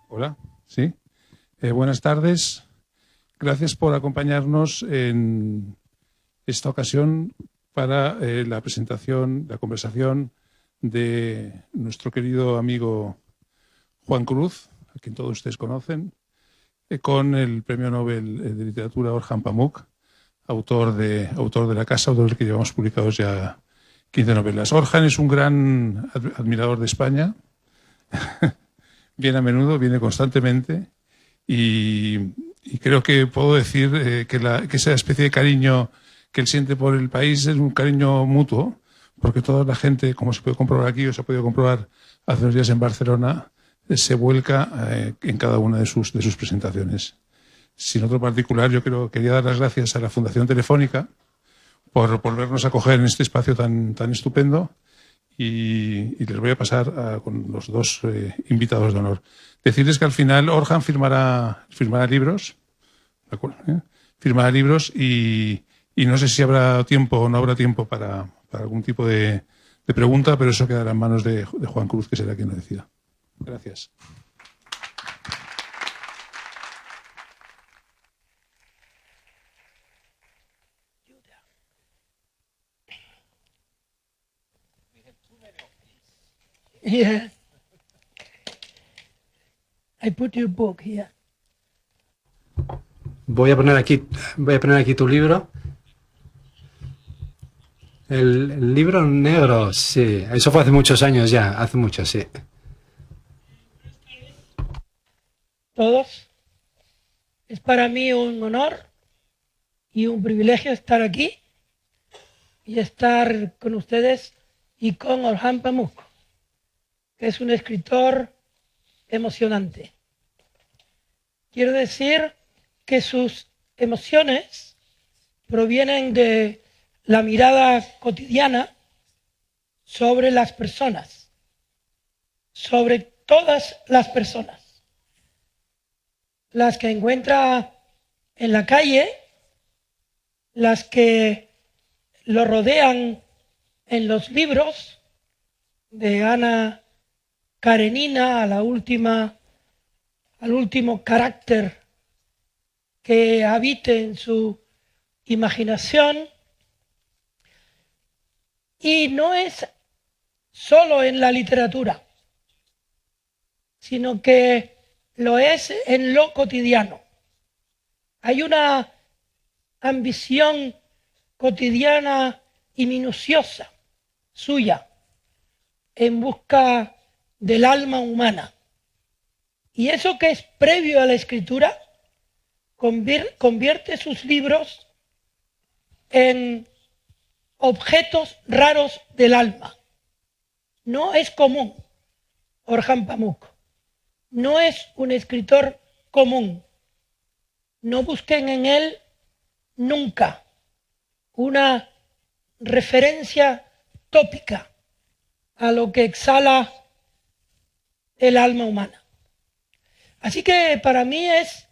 Hola, sí. Buenas tardes. Gracias por acompañarnos en esta ocasión para la presentación, la conversación de nuestro querido amigo Juan Cruz, a quien todos ustedes conocen, con el Premio Nobel de Literatura Orhan Pamuk, autor de La Casa, autor del que llevamos publicados ya 15 novelas. Orhan es un gran admirador de España. Viene a menudo, viene constantemente y creo que puedo decir que esa especie de cariño que él siente por el país es un cariño mutuo, porque toda la gente, como se puede comprobar aquí o se ha podido comprobar hace unos días en Barcelona, se vuelca en cada una de sus presentaciones. Sin otro particular, yo quería dar las gracias a la Fundación Telefónica por volvernos a acoger en este espacio tan estupendo. Y les voy a pasar con los dos invitados de honor. Decirles que al final Orhan firmará libros, ¿de acuerdo? Firmará libros y no sé si habrá tiempo o no habrá tiempo para algún tipo de pregunta, pero eso quedará en manos de Juan Cruz, que será quien lo decida. Gracias. Yeah. I put your book here. Voy a poner aquí tu libro. El libro negro, sí. Eso fue hace muchos años ya, hace mucho, sí. Todos. Es para mí un honor y un privilegio estar aquí y estar con ustedes y con Orhan Pamuk, que es un escritor emocionante. Quiero decir que sus emociones provienen de la mirada cotidiana sobre las personas, sobre todas las personas, las que encuentra en la calle, las que lo rodean en los libros, de Ana Karenina al último carácter que habite en su imaginación. Y no es solo en la literatura, sino que lo es en lo cotidiano. Hay una ambición cotidiana y minuciosa suya en busca del alma humana. Y eso que es previo a la escritura convierte sus libros en objetos raros del alma. No es común Orhan Pamuk. No es un escritor común. No busquen en él nunca una referencia tópica a lo que exhala el alma humana. Así que para mí es,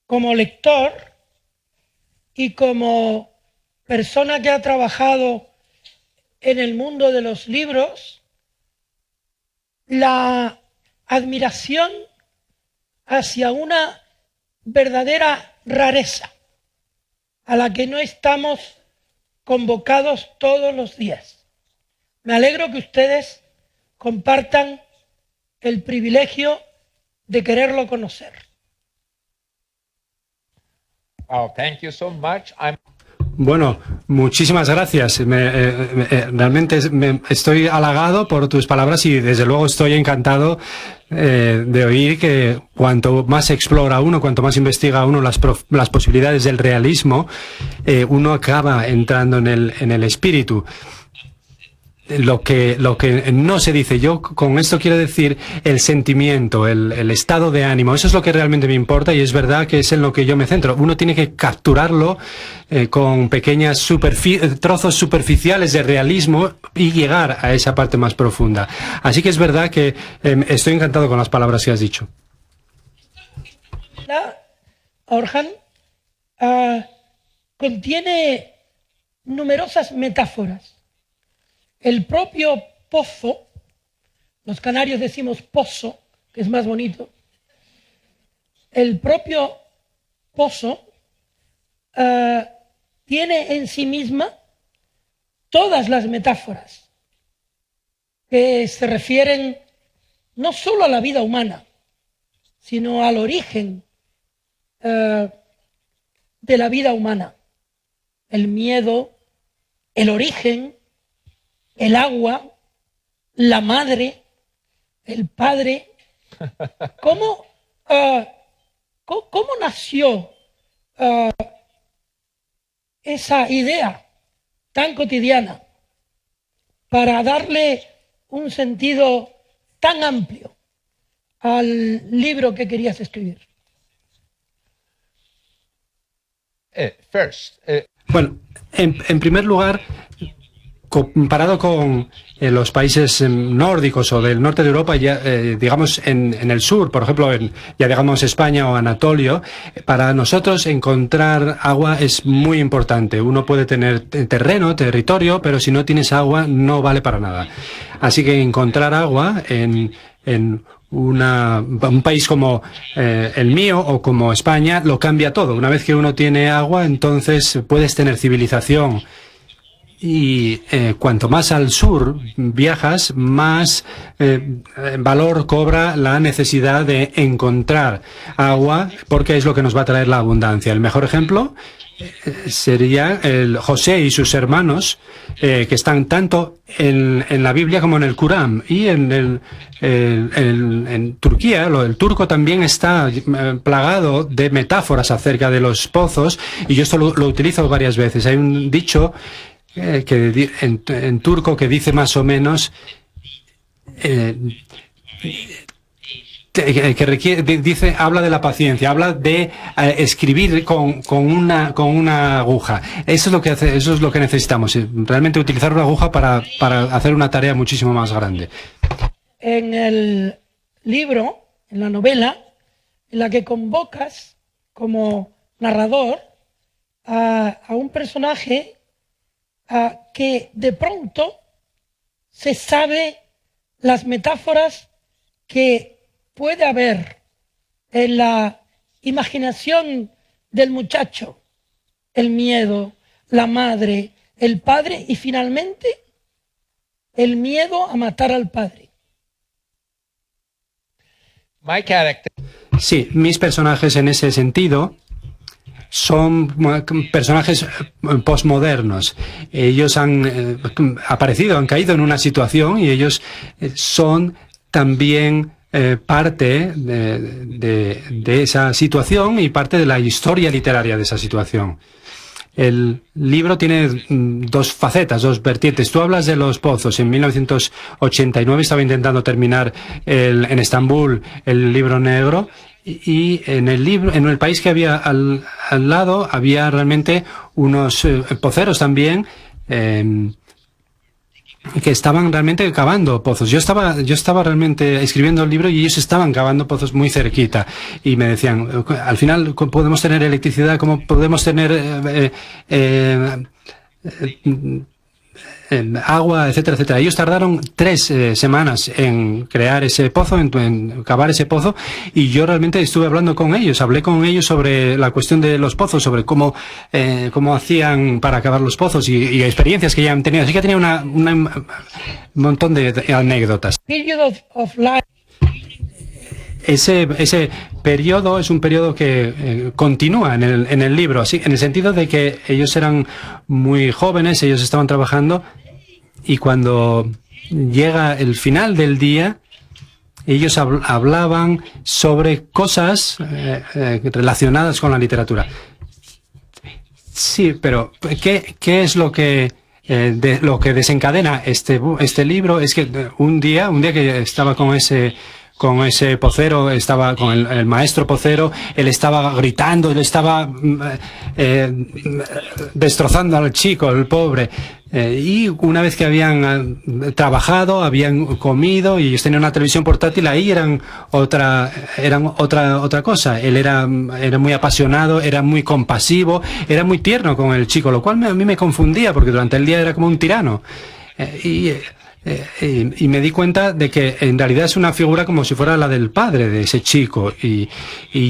como lector y como persona que ha trabajado en el mundo de los libros, la admiración hacia una verdadera rareza a la que no estamos convocados todos los días. Me alegro que ustedes compartan el privilegio de quererlo conocer. Oh, thank you so much. Bueno, muchísimas gracias. Realmente estoy halagado por tus palabras y desde luego estoy encantado de oír que cuanto más explora uno, cuanto más investiga uno las posibilidades del realismo, uno acaba entrando en el espíritu. Lo que no se dice. Yo con esto quiero decir el sentimiento, el estado de ánimo. Eso es lo que realmente me importa y es verdad que es en lo que yo me centro. Uno tiene que capturarlo con pequeñas trozos superficiales de realismo y llegar a esa parte más profunda. Así que es verdad que estoy encantado con las palabras que has dicho. Orhan contiene numerosas metáforas. El propio pozo, los canarios decimos pozo, que es más bonito, el propio pozo tiene en sí misma todas las metáforas que se refieren no solo a la vida humana, sino al origen de la vida humana. El miedo, el origen, el agua, la madre, el padre. ¿Cómo nació esa idea tan cotidiana para darle un sentido tan amplio al libro que querías escribir? Bueno, en primer lugar, comparado con los países nórdicos o del norte de Europa, ya, digamos en el sur, por ejemplo, ya digamos España o Anatolio, para nosotros encontrar agua es muy importante. Uno puede tener terreno, territorio, pero si no tienes agua no vale para nada. Así que encontrar agua en un país como el mío o como España lo cambia todo. Una vez que uno tiene agua, entonces puedes tener civilización. Y cuanto más al sur viajas, más valor cobra la necesidad de encontrar agua, porque es lo que nos va a traer la abundancia. El mejor ejemplo sería José y sus hermanos, que están tanto en la Biblia como en el Corán. Y en Turquía, el turco también está plagado de metáforas acerca de los pozos, y yo esto lo utilizo varias veces. Hay un dicho en turco que dice más o menos habla de la paciencia, habla de escribir con una aguja. Eso es lo que necesitamos, realmente utilizar una aguja para hacer una tarea muchísimo más grande. En el libro, en la novela, en la que convocas como narrador a un personaje que de pronto se sabe las metáforas que puede haber en la imaginación del muchacho: el miedo, la madre, el padre y finalmente el miedo a matar al padre. Sí, mis personajes en ese sentido son personajes posmodernos. Ellos han aparecido, han caído en una situación y ellos son también parte de esa situación y parte de la historia literaria de esa situación. El libro tiene dos facetas, dos vertientes. Tú hablas de los pozos. En 1989 estaba intentando terminar en Estambul el libro negro. Y en el país que había al lado había realmente unos poceros también que estaban realmente cavando pozos. Yo estaba realmente escribiendo el libro y ellos estaban cavando pozos muy cerquita y me decían, al final podemos tener electricidad, ¿cómo podemos tener agua, etcétera, etcétera? Ellos tardaron 3 semanas en crear ese pozo, en cavar ese pozo, y yo realmente estuve hablando con ellos, hablé con ellos sobre la cuestión de los pozos, sobre cómo hacían para cavar los pozos y experiencias que ya han tenido. Así que tenía un montón de anécdotas. Ese periodo es un periodo que continúa en el libro, así, en el sentido de que ellos eran muy jóvenes, ellos estaban trabajando, y cuando llega el final del día, ellos hablaban sobre cosas relacionadas con la literatura. Sí, pero ¿qué es lo que desencadena este libro? Es que un día que estaba con ese pocero, estaba con el maestro pocero, él estaba gritando, él estaba destrozando al chico, el pobre. Y una vez que habían trabajado, habían comido y ellos tenían una televisión portátil, ahí eran otra cosa. Él era muy apasionado, era muy compasivo, era muy tierno con el chico, lo cual a mí me confundía porque durante el día era como un tirano. Y y me di cuenta de que en realidad es una figura como si fuera la del padre de ese chico. Y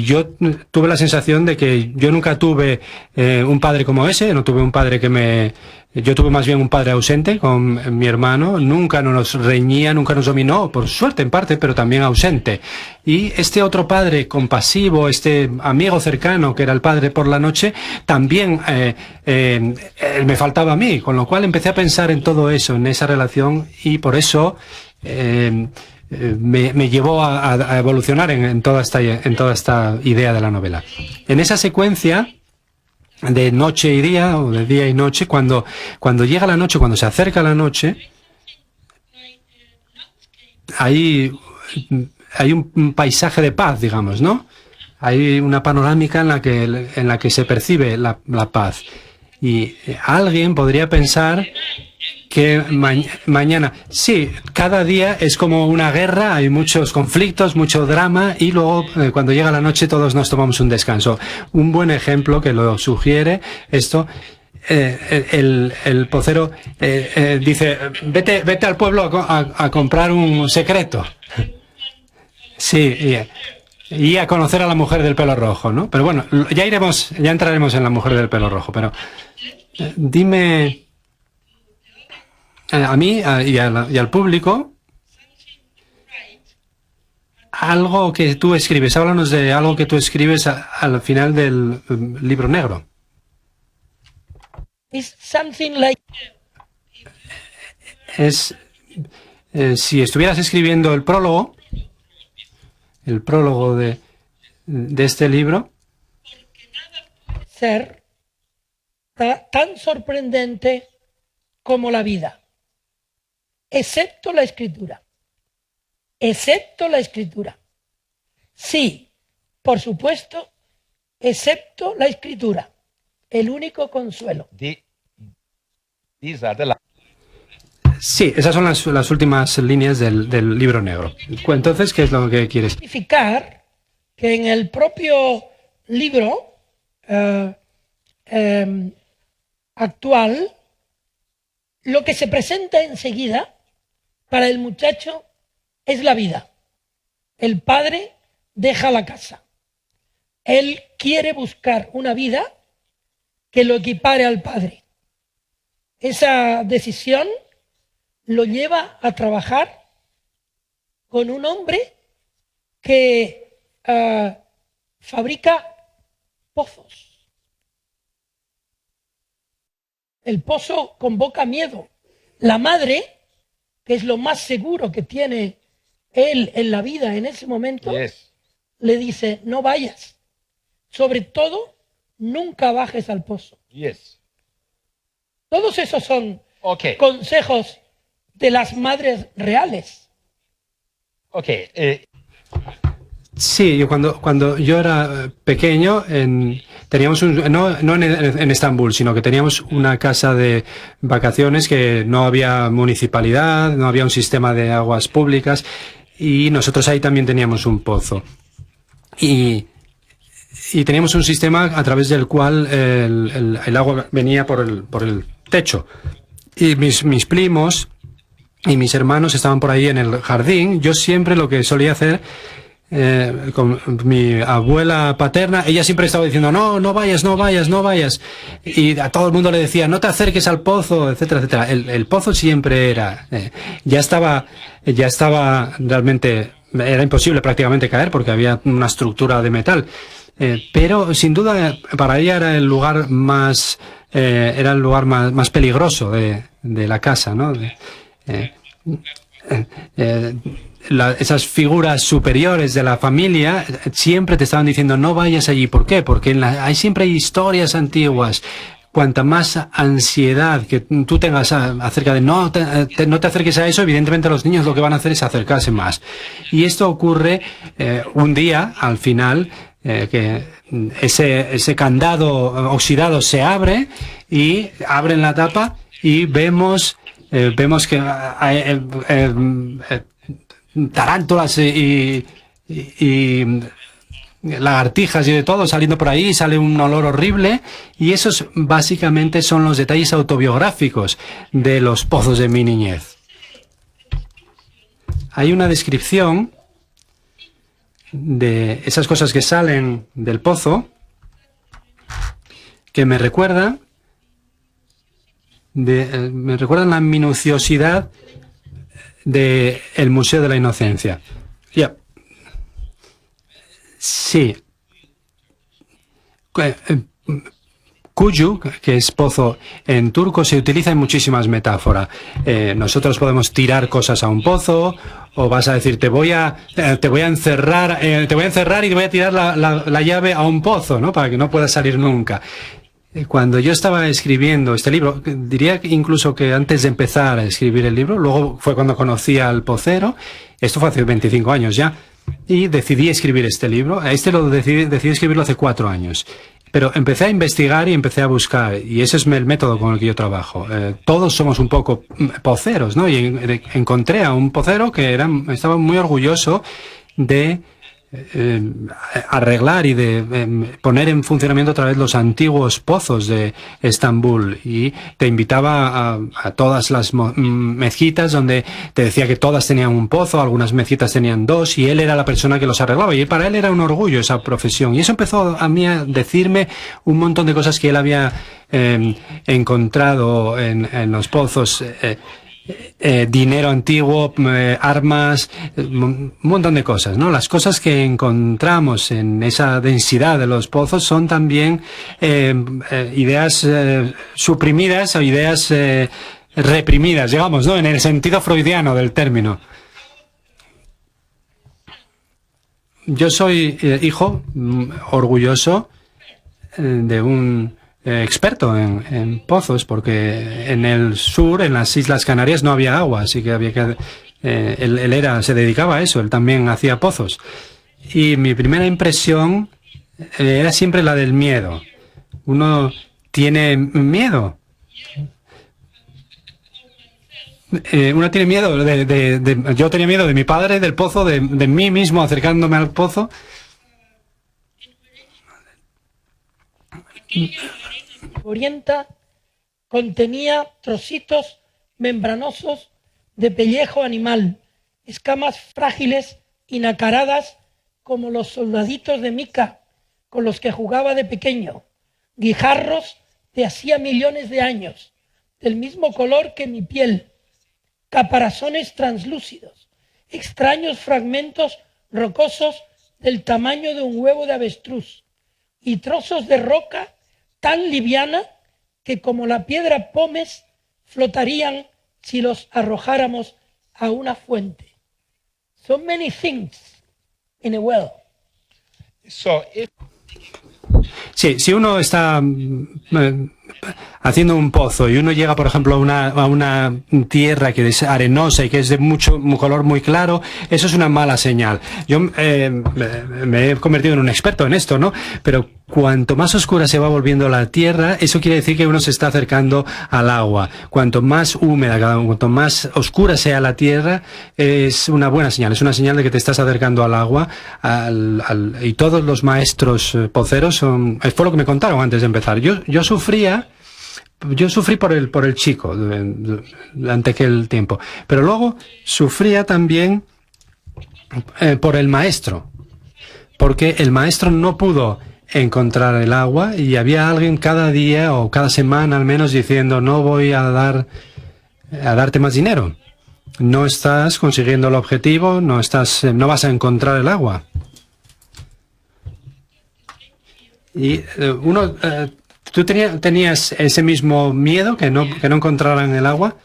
yo tuve la sensación de que yo nunca tuve un padre como ese, no tuve un padre que me... Yo tuve más bien un padre ausente con mi hermano, nunca nos reñía, nunca nos dominó, por suerte en parte, pero también ausente. Y este otro padre compasivo, este amigo cercano que era el padre por la noche, también me faltaba a mí, con lo cual empecé a pensar en todo eso, en esa relación, y por eso me llevó a evolucionar en toda esta idea de la novela. En esa secuencia de noche y día, o de día y noche, cuando llega la noche, cuando se acerca la noche, hay un paisaje de paz, digamos, ¿no? Hay una panorámica en la que se percibe la paz. Y alguien podría pensar que mañana, sí, cada día es como una guerra, hay muchos conflictos, mucho drama, y luego cuando llega la noche todos nos tomamos un descanso. Un buen ejemplo que lo sugiere esto, el pocero dice, vete al pueblo a comprar un secreto. Sí, y a conocer a la mujer del pelo rojo, ¿no? Pero bueno, ya entraremos en la mujer del pelo rojo, pero dime... A mí y al público, algo que tú escribes, háblanos de algo que tú escribes al final del libro negro. Si estuvieras escribiendo el prólogo de este libro, ser tan sorprendente como la vida. Excepto la escritura. Excepto la escritura. Sí, por supuesto, excepto la escritura. El único consuelo. These are the sí, esas son las últimas líneas del libro negro. Entonces, ¿qué es lo que quieres? Significar que en el propio libro actual, lo que se presenta enseguida para el muchacho es la vida. El padre deja la casa. Él quiere buscar una vida que lo equipare al padre. Esa decisión lo lleva a trabajar con un hombre que fabrica pozos. El pozo convoca miedo. La madre, que es lo más seguro que tiene él en la vida en ese momento, le dice, no vayas. Sobre todo, nunca bajes al pozo. Todos esos son consejos de las madres reales. Sí, cuando yo era pequeño, teníamos no en Estambul, sino que teníamos una casa de vacaciones que no había municipalidad, no había un sistema de aguas públicas, y nosotros ahí también teníamos un pozo. Y teníamos un sistema a través del cual el agua venía por el techo. Y mis primos y mis hermanos estaban por ahí en el jardín. Yo siempre lo que solía hacer, con mi abuela paterna, ella siempre estaba diciendo, no vayas. Y a todo el mundo le decía, no te acerques al pozo, etcétera, etcétera. El pozo siempre era, ya estaba realmente, era imposible prácticamente caer porque había una estructura de metal. Pero sin duda para ella era el lugar más peligroso de la casa, ¿no? Esas figuras superiores de la familia siempre te estaban diciendo no vayas allí. ¿Por qué? Porque siempre hay historias antiguas. Cuanta más ansiedad que tú tengas acerca de no te acerques a eso, evidentemente los niños lo que van a hacer es acercarse más. Y esto ocurre un día, al final, que ese candado oxidado se abre y abren la tapa y vemos que hay tarántulas y lagartijas y de todo saliendo por ahí, sale un olor horrible, y esos básicamente son los detalles autobiográficos de los pozos de mi niñez. hay una descripción de esas cosas que salen del pozo que me recuerdan la minuciosidad del Museo de la Inocencia. Ya. Sí. Kuyu, que es pozo en turco, se utiliza en muchísimas metáforas. Nosotros podemos tirar cosas a un pozo, o vas a decir, te voy a encerrar y te voy a tirar la llave a un pozo, ¿no? Para que no puedas salir nunca. Cuando yo estaba escribiendo este libro, diría incluso que antes de empezar a escribir el libro, luego fue cuando conocí al pocero, esto fue hace 25 años ya, y decidí escribir este libro. Decidí escribirlo hace 4 años. Pero empecé a investigar y empecé a buscar, y ese es el método con el que yo trabajo. Todos somos un poco poceros, ¿no? Y encontré a un pocero que estaba muy orgulloso de arreglar y de poner en funcionamiento otra vez los antiguos pozos de Estambul, y te invitaba a todas las mezquitas donde te decía que todas tenían un pozo, algunas mezquitas tenían 2, y él era la persona que los arreglaba, y para él era un orgullo esa profesión, y eso empezó a mí a decirme un montón de cosas que él había encontrado en los pozos. Dinero antiguo, armas, un montón de cosas, ¿no? Las cosas que encontramos en esa densidad de los pozos son también ideas suprimidas o ideas reprimidas, digamos, ¿no? En el sentido freudiano del término. Yo soy hijo orgulloso de un experto en pozos, porque en el sur, en las Islas Canarias, no había agua, así que había que él se dedicaba a eso, él también hacía pozos. Y mi primera impresión era siempre la del miedo. Uno tiene miedo. Uno tiene miedo yo tenía miedo de mi padre, del pozo, de mí mismo acercándome al pozo. Orienta contenía trocitos membranosos de pellejo animal, escamas frágiles y nacaradas como los soldaditos de mica con los que jugaba de pequeño, guijarros de hacía millones de años, del mismo color que mi piel, caparazones translúcidos, extraños fragmentos rocosos del tamaño de un huevo de avestruz y trozos de roca tan liviana que como la piedra pómez flotarían si los arrojáramos a una fuente. So many things in a well. Sí, si uno está haciendo un pozo y uno llega, por ejemplo, a una tierra que es arenosa y que es de un color muy claro, eso es una mala señal. Yo me he convertido en un experto en esto, ¿no? Pero cuanto más oscura se va volviendo la tierra, eso quiere decir que uno se está acercando al agua. Cuanto más húmeda, cuanto más oscura sea la tierra, es una buena señal. Es una señal de que te estás acercando al agua. Y todos los maestros poceros fue lo que me contaron antes de empezar. Yo sufrí por el chico durante aquel tiempo, pero luego sufría también por el maestro, porque el maestro no pudo encontrar el agua y había alguien cada día o cada semana al menos diciendo: no voy a darte más dinero, no estás consiguiendo el objetivo, no vas a encontrar el agua. Y ¿tú tenías ese mismo miedo que no encontraran el agua?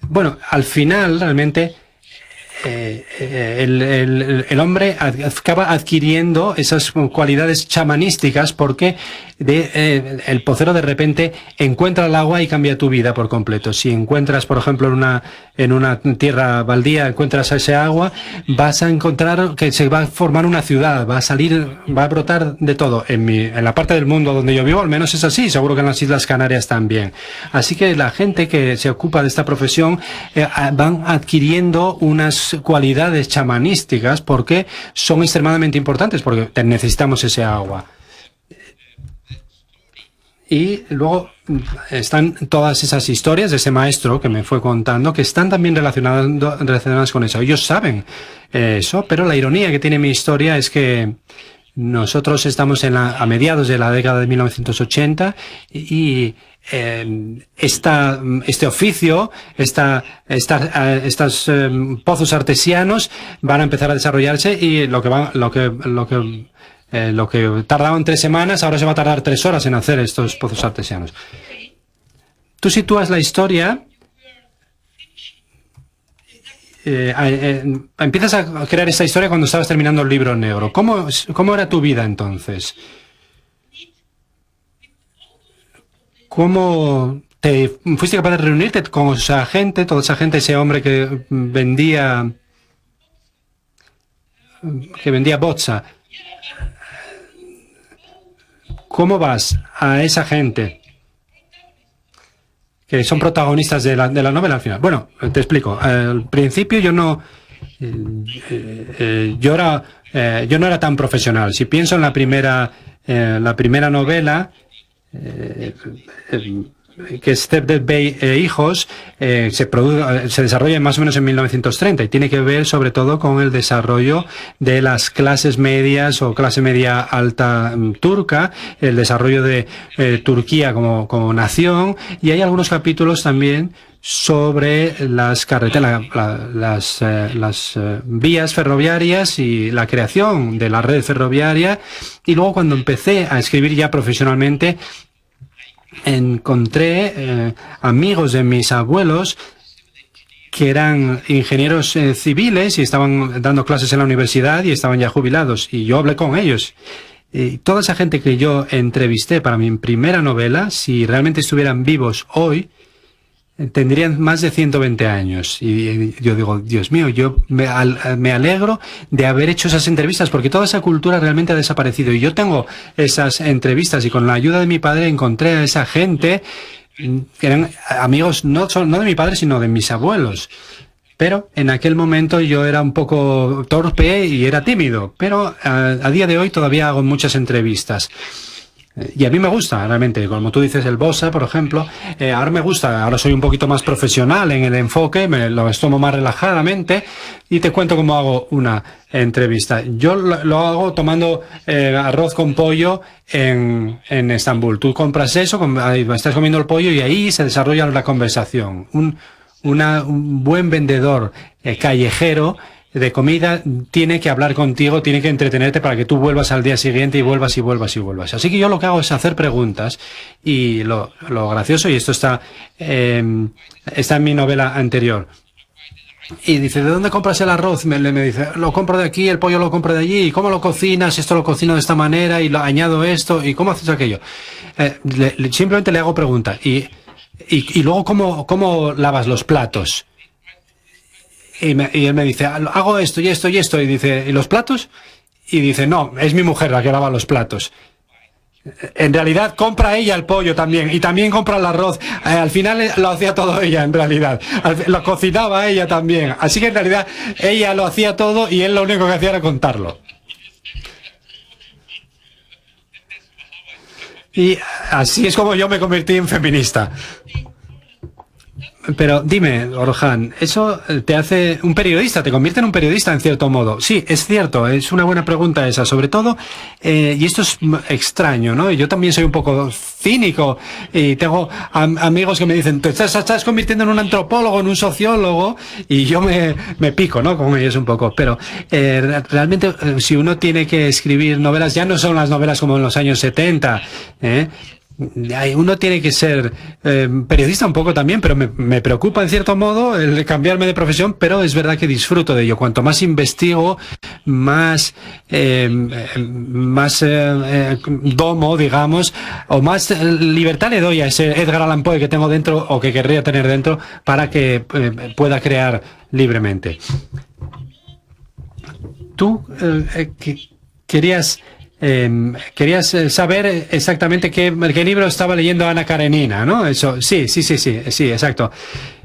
Bueno, al final realmente el hombre acaba adquiriendo esas cualidades chamanísticas porque el pocero de repente encuentra el agua y cambia tu vida por completo. Si encuentras, por ejemplo, en una tierra baldía, encuentras ese agua, vas a encontrar que se va a formar una ciudad, va a brotar de todo. En la parte del mundo donde yo vivo, al menos es así, seguro que en las Islas Canarias también. Así que la gente que se ocupa de esta profesión van adquiriendo unas cualidades chamanísticas porque son extremadamente importantes, porque necesitamos ese agua. Y luego están todas esas historias de ese maestro que me fue contando que están también relacionadas con eso. Ellos saben eso, pero la ironía que tiene mi historia es que nosotros estamos a mediados de la década de 1980 y este oficio, estos pozos artesianos van a empezar a desarrollarse y lo que tardaban 3 semanas, ahora se va a tardar 3 horas en hacer estos pozos artesianos. Tú sitúas la historia, empiezas a crear esta historia cuando estabas terminando el libro negro. ¿Cómo era tu vida entonces? ¿Cómo te fuiste capaz de reunirte con esa gente, toda esa gente, ese hombre que vendía boza? ¿Cómo vas a esa gente que son protagonistas de la novela al final? Bueno, te explico. Al principio yo no era tan profesional. Si pienso en la primera novela, que es Stephen Bay e Hijos, se desarrolla más o menos en 1930 y tiene que ver sobre todo con el desarrollo de las clases medias o clase media alta turca, el desarrollo de Turquía como nación, y hay algunos capítulos también sobre las carreteras, las vías ferroviarias y la creación de la red ferroviaria. Y luego, cuando empecé a escribir ya profesionalmente, encontré amigos de mis abuelos que eran ingenieros civiles y estaban dando clases en la universidad y estaban ya jubilados, y yo hablé con ellos. Y toda esa gente que yo entrevisté para mi primera novela, si realmente estuvieran vivos hoy, tendrían más de 120 años. Y yo digo, Dios mío, yo me alegro de haber hecho esas entrevistas, porque toda esa cultura realmente ha desaparecido. Y yo tengo esas entrevistas, y con la ayuda de mi padre encontré a esa gente que eran amigos no de mi padre, sino de mis abuelos. Pero en aquel momento yo era un poco torpe y era tímido. Pero a día de hoy todavía hago muchas entrevistas. Y a mí me gusta, realmente, como tú dices, el bossa, por ejemplo, ahora me gusta, ahora soy un poquito más profesional en el enfoque, me lo tomo más relajadamente, y te cuento cómo hago una entrevista. Yo lo hago tomando arroz con pollo en Estambul. Tú compras eso, estás comiendo el pollo y ahí se desarrolla la conversación. Un buen vendedor callejero de comida tiene que hablar contigo, tiene que entretenerte para que tú vuelvas al día siguiente y vuelvas y vuelvas y vuelvas. Así que yo lo que hago es hacer preguntas, y lo gracioso, y esto está en mi novela anterior. Y dice, ¿de dónde compras el arroz? Me dice, lo compro de aquí, el pollo lo compro de allí. ¿Y cómo lo cocinas? Esto lo cocino de esta manera y lo añado esto. ¿Y cómo haces aquello? Simplemente le hago preguntas. Y luego, ¿cómo lavas los platos? Y él me dice, hago esto y esto y esto. Y dice, ¿y los platos? Y dice, no, es mi mujer la que lava los platos. En realidad compra ella el pollo también, y también compra el arroz. Al final lo hacía todo ella, en realidad. Lo cocinaba ella también. Así que en realidad ella lo hacía todo y él lo único que hacía era contarlo. Y así es como yo me convertí en feminista. Pero dime, Orhan, ¿eso te hace un periodista? ¿Te convierte en un periodista en cierto modo? Sí, es cierto, es una buena pregunta esa, sobre todo, y esto es extraño, ¿no? Yo también soy un poco cínico y tengo amigos que me dicen, te estás convirtiendo en un antropólogo, en un sociólogo, y yo me pico, ¿no? Con ellos un poco. Pero realmente, si uno tiene que escribir novelas, ya no son las novelas como en los años 70, uno tiene que ser periodista un poco también, pero me preocupa en cierto modo el cambiarme de profesión, pero es verdad que disfruto de ello. Cuanto más investigo, más domo, digamos, o más libertad le doy a ese Edgar Allan Poe que tengo dentro, o que querría tener dentro, para que pueda crear libremente. Tú querías saber exactamente qué libro estaba leyendo Ana Karenina, ¿no? Eso, sí, exacto.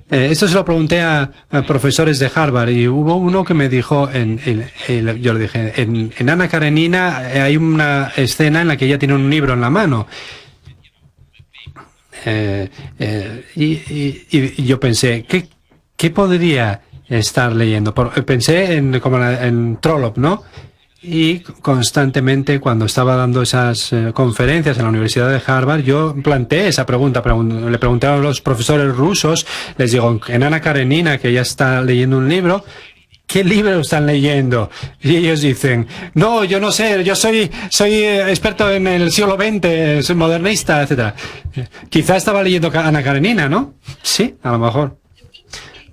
Esto se lo pregunté a profesores de Harvard, y hubo uno que me dijo, yo le dije, en Ana Karenina hay una escena en la que ella tiene un libro en la mano. Y yo pensé, ¿qué podría estar leyendo? Pensé en Trollope, ¿no? Y constantemente, cuando estaba dando esas conferencias en la Universidad de Harvard, yo planteé esa pregunta. Le pregunté a los profesores rusos, les digo, en Ana Karenina, que ya está leyendo un libro, ¿qué libro están leyendo? Y ellos dicen, no, yo no sé, yo soy experto en el siglo XX, soy modernista, etcétera. Quizá estaba leyendo Ana Karenina, ¿no? Sí, a lo mejor.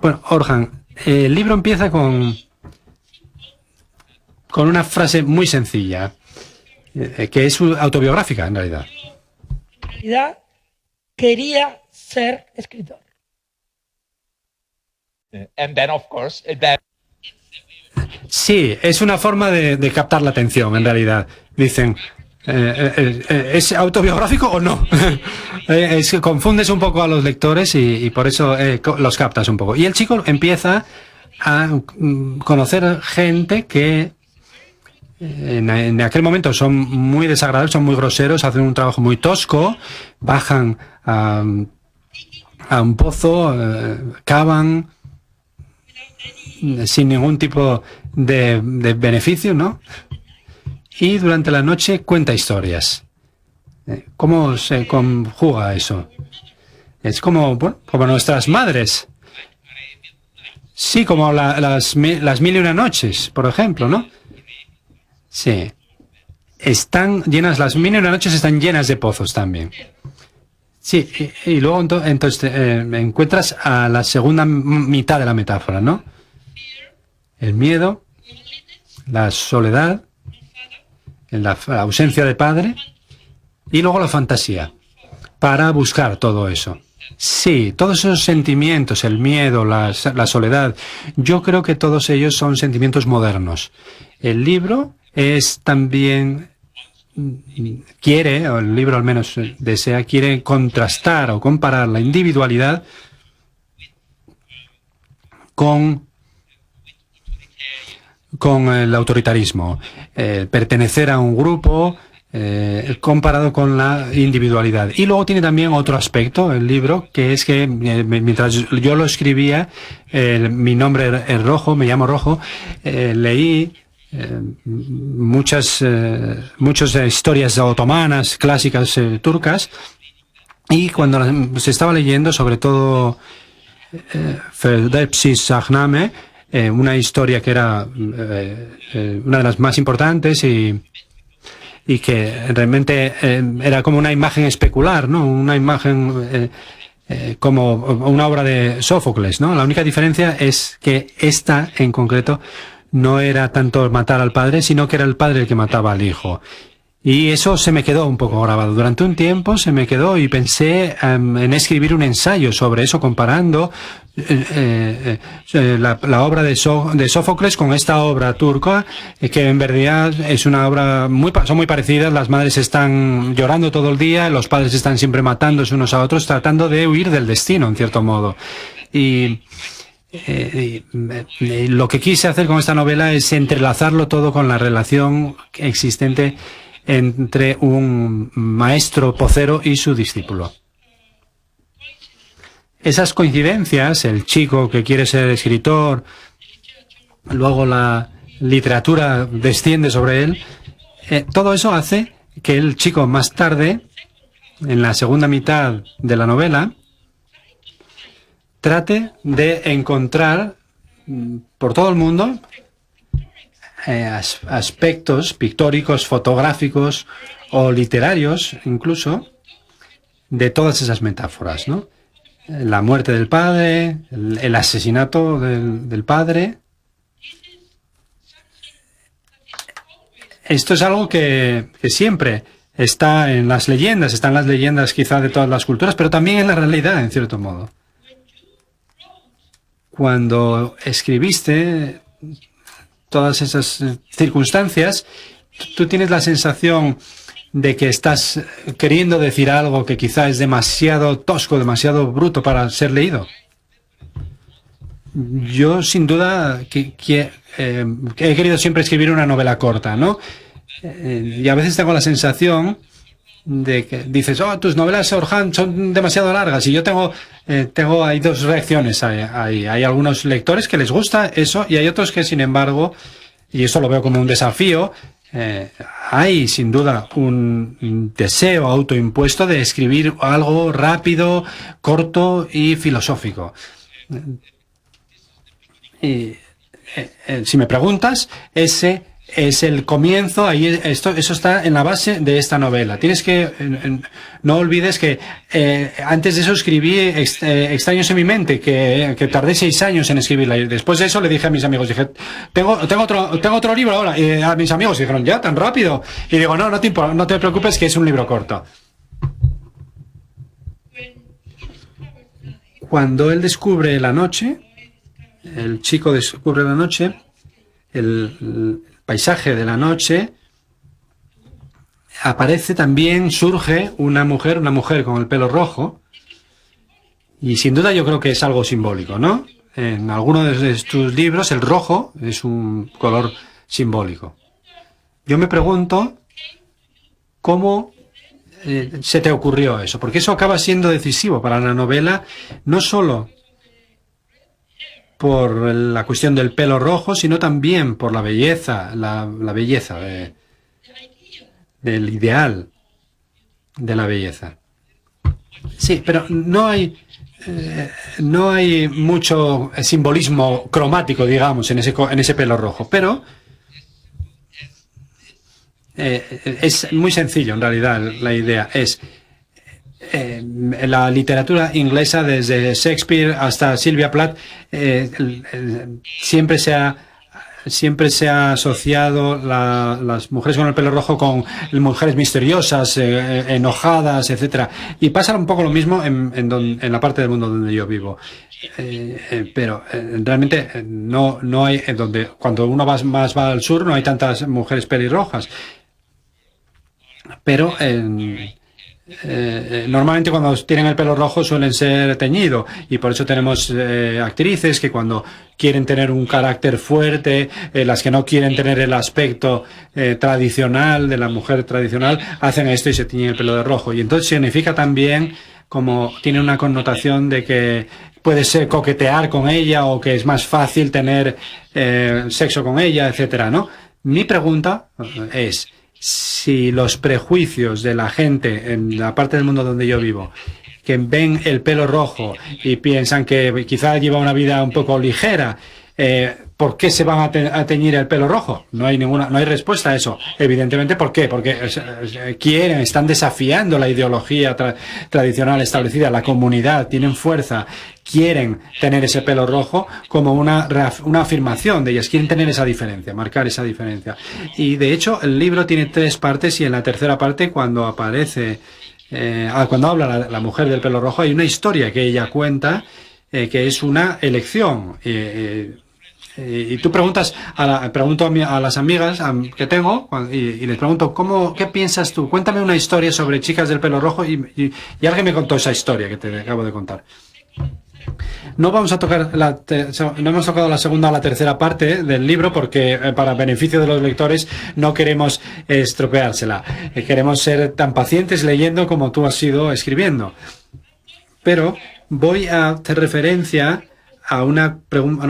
Bueno, Orhan, el libro empieza con una frase muy sencilla, que es autobiográfica, en realidad. En realidad, quería ser escritor. And then, of course, then Sí, es una forma de captar la atención, en realidad. Dicen, ¿es autobiográfico o no? Es que confundes un poco a los lectores y por eso los captas un poco. Y el chico empieza a conocer gente que en aquel momento son muy desagradables, son muy groseros, hacen un trabajo muy tosco, bajan a un pozo, cavan sin ningún tipo de beneficio, ¿no? Y durante la noche cuenta historias. ¿Cómo se conjuga eso? Es como, bueno, como nuestras madres. Sí, como las 1001 noches, por ejemplo, ¿no? Sí. Están llenas, las 1001 noches están llenas de pozos también. Sí, y luego entonces encuentras a la segunda mitad de la metáfora, ¿no? El miedo, la soledad, la ausencia de padre y luego la fantasía para buscar todo eso. Sí, todos esos sentimientos, el miedo, la soledad, yo creo que todos ellos son sentimientos modernos. El libro es también quiere, o el libro al menos desea, quiere contrastar o comparar la individualidad con el autoritarismo, pertenecer a un grupo comparado con la individualidad. Y luego tiene también otro aspecto, el libro, que es que mientras yo lo escribía, mi nombre es Rojo, me llamo Rojo, leí muchas historias otomanas, clásicas turcas, y cuando se estaba leyendo, sobre todo Ferdowsi Shahnameh, una historia que era una de las más importantes y que realmente era como una imagen especular, ¿no? Una imagen como una obra de Sófocles, ¿no? La única diferencia es que esta en concreto no era tanto matar al padre, sino que era el padre el que mataba al hijo. Y eso se me quedó un poco grabado. Durante un tiempo se me quedó y pensé en escribir un ensayo sobre eso, comparando la obra de Sófocles con esta obra turca, que en verdad es una obra son muy parecidas. Las madres están llorando todo el día, los padres están siempre matándose unos a otros, tratando de huir del destino, en cierto modo. Y lo que quise hacer con esta novela es entrelazarlo todo con la relación existente entre un maestro pocero y su discípulo. Esas coincidencias, el chico que quiere ser escritor, luego la literatura desciende sobre él, todo eso hace que el chico más tarde, en la segunda mitad de la novela, trate de encontrar por todo el mundo aspectos pictóricos, fotográficos o literarios, incluso, de todas esas metáforas, ¿no? La muerte del padre, el asesinato del padre. Esto es algo que siempre está en las leyendas quizá de todas las culturas, pero también en la realidad, en cierto modo. Cuando escribiste todas esas circunstancias, tú tienes la sensación de que estás queriendo decir algo que quizá es demasiado tosco, demasiado bruto para ser leído. Yo, sin duda, he querido siempre escribir una novela corta, ¿no? Y a veces tengo la sensación de que dices, oh, tus novelas, Orhan, son demasiado largas. Y yo hay dos reacciones ahí. Hay algunos lectores que les gusta eso y hay otros que, sin embargo, y eso lo veo como un desafío, hay sin duda un deseo autoimpuesto de escribir algo rápido, corto y filosófico. Y si me preguntas, ese es el comienzo, ahí eso está en la base de esta novela. Tienes que, no olvides que antes de eso escribí Extraños en mi mente, que tardé 6 años en escribirla. Y después de eso le dije a mis amigos, dije, tengo otro libro ahora. Y a mis amigos dijeron, ¿ya tan rápido? Y digo, no te preocupes, que es un libro corto. Cuando él descubre la noche, el chico descubre la noche, el paisaje de la noche, aparece también, surge una mujer con el pelo rojo, y sin duda yo creo que es algo simbólico, ¿no? En algunos de tus libros el rojo es un color simbólico. Yo me pregunto cómo se te ocurrió eso, porque eso acaba siendo decisivo para la novela, no solo por la cuestión del pelo rojo, sino también por la belleza, la belleza del ideal de la belleza. Sí, pero no hay mucho simbolismo cromático, digamos, en ese pelo rojo, pero es muy sencillo en realidad. La idea es la literatura inglesa, desde Shakespeare hasta Sylvia Plath, siempre se ha asociado las mujeres con el pelo rojo con mujeres misteriosas, enojadas, etcétera. Y pasa un poco lo mismo en la parte del mundo donde yo vivo. Pero realmente no hay, cuando uno más va al sur, no hay tantas mujeres pelirrojas. Pero normalmente cuando tienen el pelo rojo suelen ser teñido, y por eso tenemos actrices que cuando quieren tener un carácter fuerte, las que no quieren tener el aspecto tradicional de la mujer tradicional, hacen esto y se tiñen el pelo de rojo. Y entonces significa también, como tiene una connotación de que puedes coquetear con ella o que es más fácil tener sexo con ella, etcétera, ¿no? Mi pregunta es: si los prejuicios de la gente en la parte del mundo donde yo vivo, que ven el pelo rojo y piensan que quizá lleva una vida un poco ligera, ¿por qué se van a teñir el pelo rojo? No hay respuesta a eso. Evidentemente, ¿por qué? Porque están desafiando la ideología tradicional establecida, la comunidad, tienen fuerza, quieren tener ese pelo rojo como una afirmación de ellas, quieren tener esa diferencia, marcar esa diferencia. Y de hecho el libro tiene 3 partes, y en la tercera parte, cuando habla la mujer del pelo rojo, hay una historia que ella cuenta, que es una elección. Y tú pregunto a las amigas que tengo, y les pregunto, ¿qué piensas tú? Cuéntame una historia sobre chicas del pelo rojo, y alguien me contó esa historia que te acabo de contar. No hemos tocado la segunda o la tercera parte del libro porque, para beneficio de los lectores, no queremos estropeársela. Queremos ser tan pacientes leyendo como tú has ido escribiendo. Pero voy a hacer referencia a una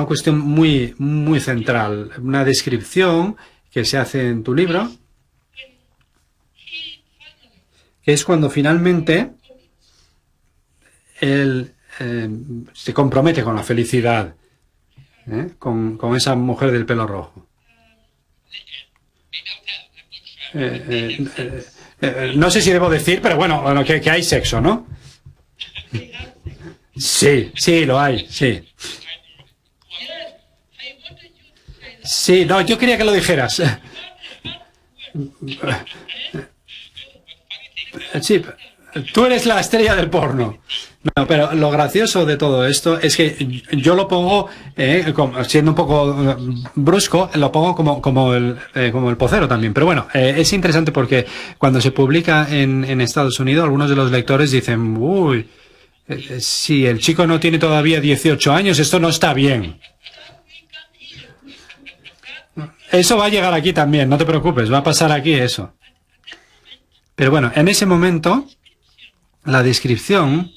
cuestión muy, muy central, una descripción que se hace en tu libro, que es cuando finalmente él se compromete con la felicidad, con esa mujer del pelo rojo. No sé si debo decir, pero bueno, que hay sexo, ¿no? Sí, lo hay, sí. Sí, no, yo quería que lo dijeras. Sí, tú eres la estrella del porno. No, pero lo gracioso de todo esto es que yo lo pongo, siendo un poco brusco, lo pongo como el pocero también. Pero bueno, es interesante porque cuando se publica en Estados Unidos, algunos de los lectores dicen, uy, si el chico no tiene todavía 18 años, esto no está bien. Eso va a llegar aquí también, no te preocupes, va a pasar aquí eso. Pero bueno, en ese momento, la descripción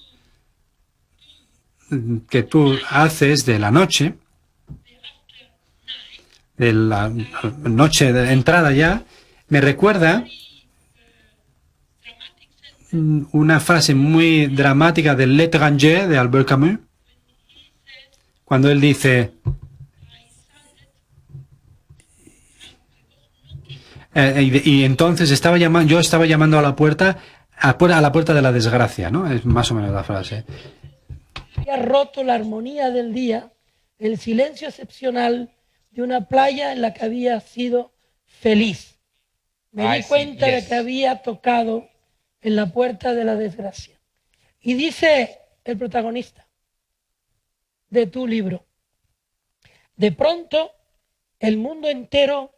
que tú haces de la noche, de la noche de entrada ya, me recuerda una frase muy dramática del L'Étranger de Albert Camus, cuando él dice, y entonces yo estaba llamando a la puerta de la desgracia, ¿no? Es más o menos la frase. Ha roto la armonía del día, el silencio excepcional de una playa en la que había sido feliz. Me di cuenta de que había tocado en la puerta de la desgracia. Y dice el protagonista de tu libro, de pronto el mundo entero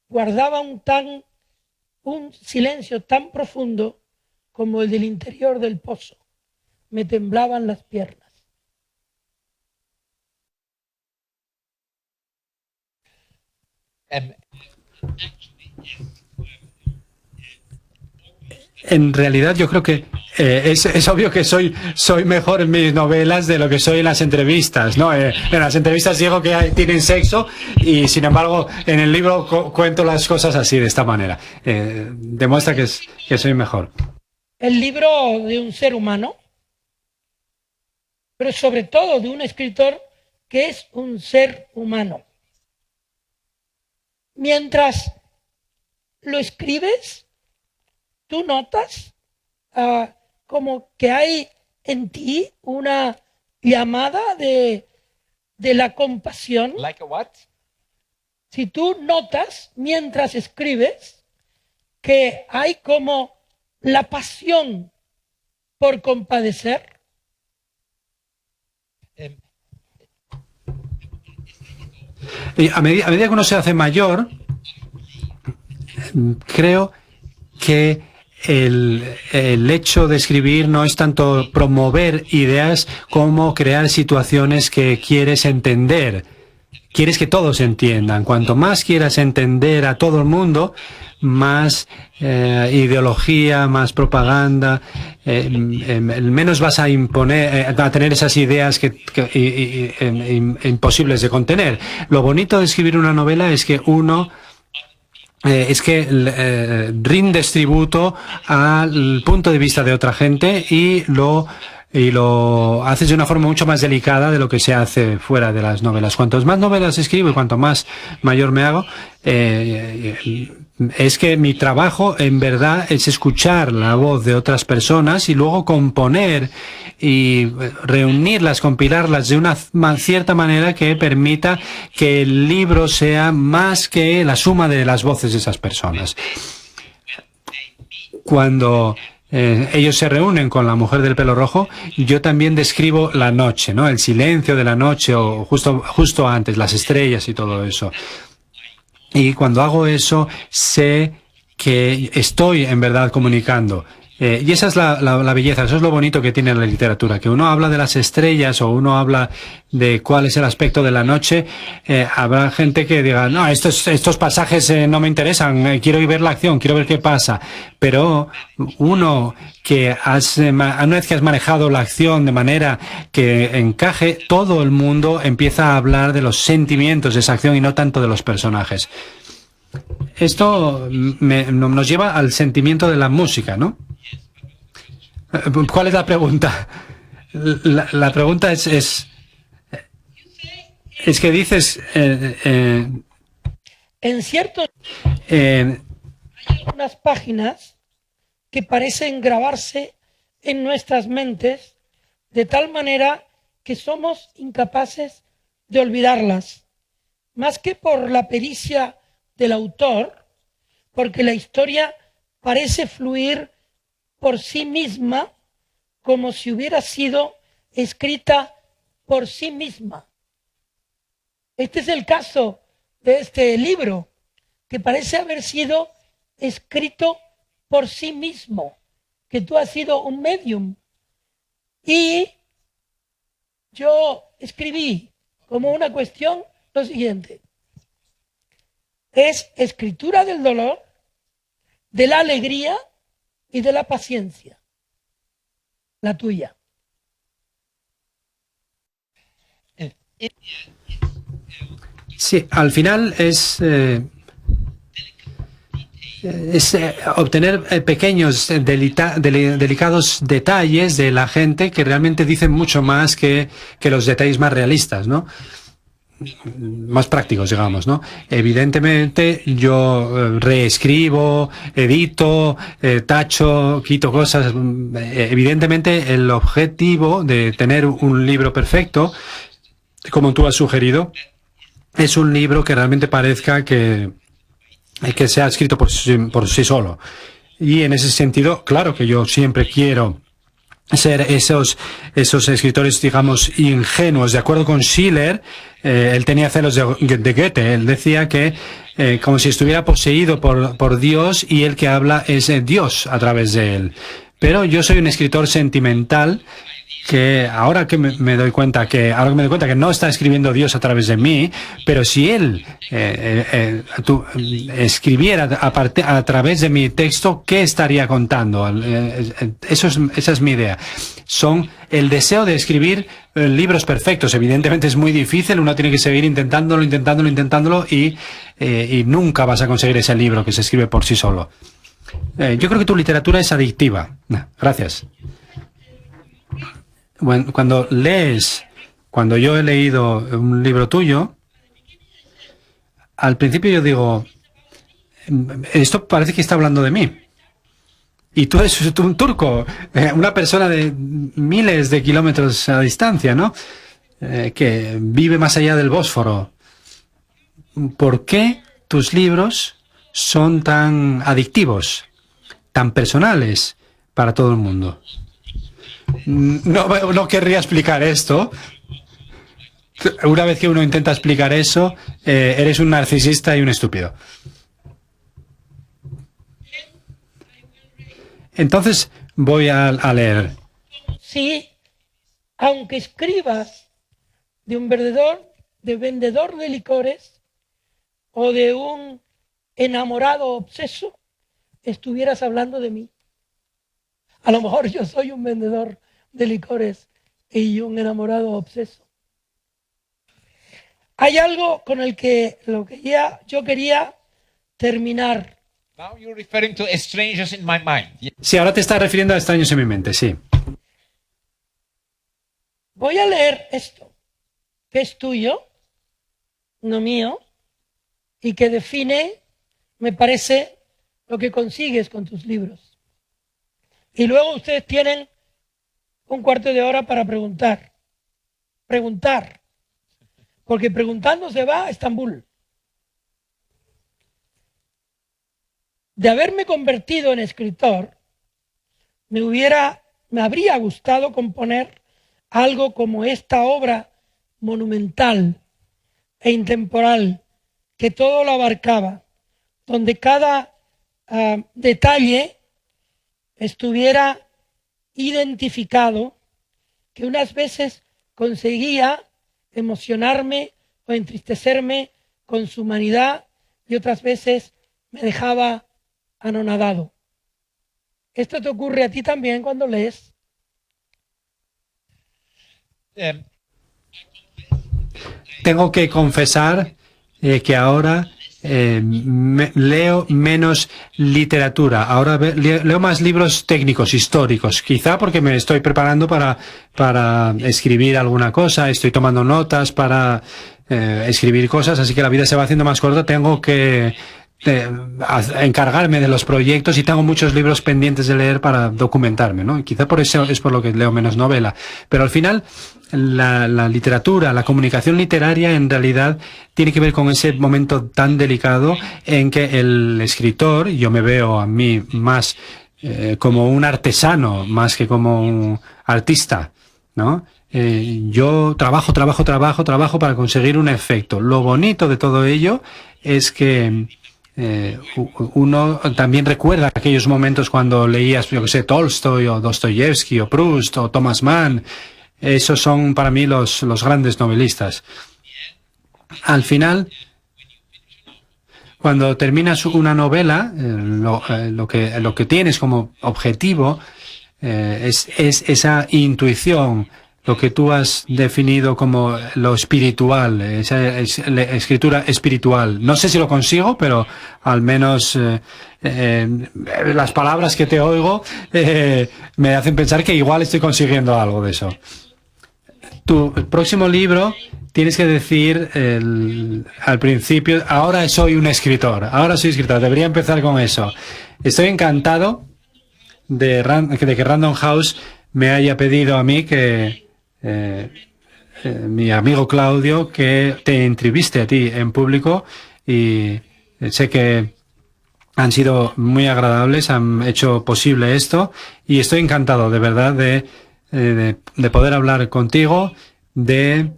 guardaba un silencio tan profundo como el del interior del pozo. Me temblaban las piernas. En realidad yo creo que es obvio que soy mejor en mis novelas de lo que soy en las entrevistas, ¿no? En las entrevistas digo que tienen sexo y sin embargo en el libro cuento las cosas así, de esta manera. Demuestra que soy mejor. El libro de un ser humano, pero sobre todo de un escritor que es un ser humano. Mientras lo escribes, tú notas como que hay en ti una llamada de la compasión. Like a what? Si tú notas mientras escribes que hay como la pasión por compadecer. Y a medida que uno se hace mayor, creo que el hecho de escribir no es tanto promover ideas como crear situaciones que quieres entender. Quieres que todos entiendan. Cuanto más quieras entender a todo el mundo, más ideología, más propaganda, menos vas a imponer, a tener esas ideas imposibles de contener. Lo bonito de escribir una novela es que uno rindes tributo al punto de vista de otra gente y lo haces de una forma mucho más delicada de lo que se hace fuera de las novelas. Cuantos más novelas escribo y cuanto más mayor me hago, es que mi trabajo en verdad es escuchar la voz de otras personas y luego componer y reunirlas, compilarlas de una cierta manera que permita que el libro sea más que la suma de las voces de esas personas. Cuando ellos se reúnen con la mujer del pelo rojo, yo también describo la noche, ¿no? El silencio de la noche o justo antes, las estrellas y todo eso. Y cuando hago eso, sé que estoy en verdad comunicando. Y esa es la belleza, eso es lo bonito que tiene la literatura, que uno habla de las estrellas o uno habla de cuál es el aspecto de la noche. Habrá gente que diga, no, estos pasajes no me interesan, quiero ver la acción, quiero ver qué pasa. Pero uno que una vez que has manejado la acción de manera que encaje, todo el mundo empieza a hablar de los sentimientos de esa acción y no tanto de los personajes. Esto nos lleva al sentimiento de la música, ¿no? ¿Cuál es la pregunta? La pregunta es que dices... en ciertos... hay algunas páginas que parecen grabarse en nuestras mentes de tal manera que somos incapaces de olvidarlas. Más que por la pericia del autor, porque la historia parece fluir por sí misma, como si hubiera sido escrita por sí misma. Este es el caso de este libro, que parece haber sido escrito por sí mismo, que tú has sido un medium. Y yo escribí como una cuestión lo siguiente: es escritura del dolor, de la alegría y de la paciencia, la tuya. Sí, al final es obtener pequeños, delicados detalles de la gente que realmente dicen mucho más que los detalles más realistas, ¿no? Más prácticos, digamos, ¿no? Evidentemente yo reescribo, edito, tacho, quito cosas. Evidentemente el objetivo de tener un libro perfecto, como tú has sugerido, es un libro que realmente parezca que se ha escrito por sí solo. Y en ese sentido, claro que yo siempre quiero ser esos escritores, digamos, ingenuos. De acuerdo con Schiller, él tenía celos de Goethe. Él decía que como si estuviera poseído por Dios y el que habla es Dios a través de él. Pero yo soy un escritor sentimental que ahora que me doy cuenta que no está escribiendo Dios a través de mí, pero si él escribiera a través de mi texto, ¿qué estaría contando? Esa es mi idea. Son el deseo de escribir libros perfectos. Evidentemente es muy difícil, uno tiene que seguir intentándolo y nunca vas a conseguir ese libro que se escribe por sí solo. Yo creo que tu literatura es adictiva. Gracias. Bueno, cuando yo he leído un libro tuyo, al principio yo digo, esto parece que está hablando de mí. Y tú eres un turco, una persona de miles de kilómetros a distancia, ¿no? Que vive más allá del Bósforo. ¿Por qué tus libros son tan adictivos, tan personales para todo el mundo? No querría explicar esto. Una vez que uno intenta explicar eso, eres un narcisista y un estúpido. Entonces voy a leer. Sí, aunque escribas de un vendedor de licores o de un enamorado obseso, estuvieras hablando de mí. A lo mejor yo soy un vendedor de licores y un enamorado obseso. Hay algo con el que yo quería terminar. Now you're referring to strangers in my mind. Sí, ahora te estás refiriendo a extraños en mi mente, sí. Voy a leer esto, que es tuyo, no mío, y que define, me parece, lo que consigues con tus libros. Y luego ustedes tienen un cuarto de hora para preguntar. Porque preguntando se va a Estambul. De haberme convertido en escritor, me habría gustado componer algo como esta obra monumental e intemporal que todo lo abarcaba, donde cada detalle estuviera identificado, que unas veces conseguía emocionarme o entristecerme con su humanidad y otras veces me dejaba anonadado. ¿Esto te ocurre a ti también cuando lees? Tengo que confesar que ahora leo menos literatura. Ahora leo más libros técnicos, históricos. Quizá porque me estoy preparando para escribir alguna cosa, estoy tomando notas para escribir cosas, así que la vida se va haciendo más corta. Tengo que encargarme de los proyectos y tengo muchos libros pendientes de leer para documentarme, ¿no? Y quizá por eso es por lo que leo menos novela. Pero al final la literatura, la comunicación literaria en realidad tiene que ver con ese momento tan delicado en que el escritor, yo me veo a mí más como un artesano más que como un artista, ¿no? Yo trabajo para conseguir un efecto. Lo bonito de todo ello es que uno también recuerda aquellos momentos cuando leías, yo que sé, Tolstoy o Dostoyevsky o Proust o Thomas Mann. Esos son para mí los grandes novelistas. Al final, cuando terminas una novela, lo que tienes como objetivo es esa intuición, lo que tú has definido como lo espiritual, esa escritura espiritual. No sé si lo consigo, pero al menos las palabras que te oigo me hacen pensar que igual estoy consiguiendo algo de eso. Tu próximo libro tienes que decir al principio, ahora soy un escritor, debería empezar con eso. Estoy encantado de que Random House me haya pedido a mí que mi amigo Claudio que te entreviste a ti en público, y sé que han sido muy agradables, han hecho posible esto, y estoy encantado de verdad de poder hablar contigo de